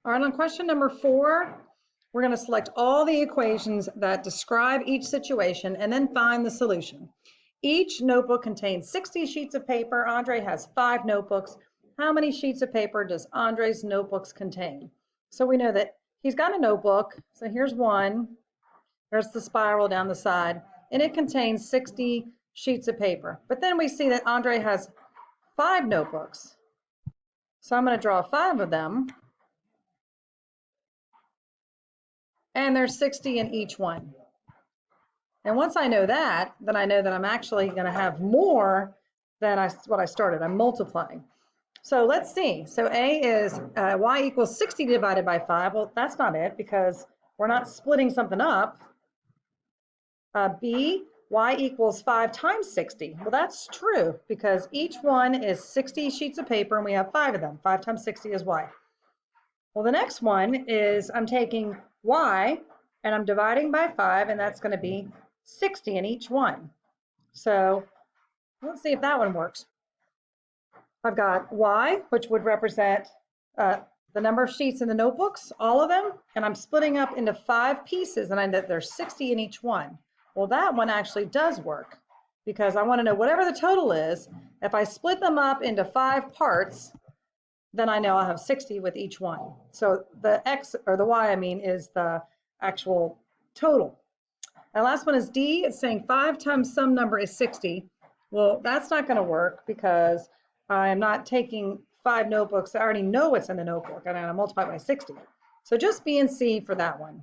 All right, on question number 4, we're going to select all the equations that describe each situation and then find the solution. Each notebook contains 60 sheets of paper. Andre has 5 notebooks. How many sheets of paper does Andre's notebooks contain? So we know that he's got a notebook. So here's one. There's the spiral down the side, and it contains 60 sheets of paper. But then we see that Andre has 5 notebooks. So I'm going to draw 5 of them. And there's 60 in each one. And once I know that, then I know that I'm actually going to have more than what I started. I'm multiplying. So let's see. So A is y equals 60 divided by 5. Well, that's not it because we're not splitting something up. B, y equals 5 times 60. Well, that's true because each one is 60 sheets of paper and we have 5 of them. 5 times 60 is y. Well, the next one is I'm taking y and I'm dividing by 5, and that's going to be 60 in each one. So let's see if that one works. I've got y, which would represent the number of sheets in the notebooks, all of them, and I'm splitting up into 5 pieces, and I know there's 60 in each one. Well, that one actually does work because I want to know whatever the total is. If I split them up into 5 parts, then I know I'll have 60 with each one. So the x, or the y, I mean, is the actual total. And last one is D. It's saying 5 times some number is 60. Well, that's not going to work because I'm not taking 5 notebooks. I already know what's in the notebook, and I'm going to multiply by 60. So just B and C for that one.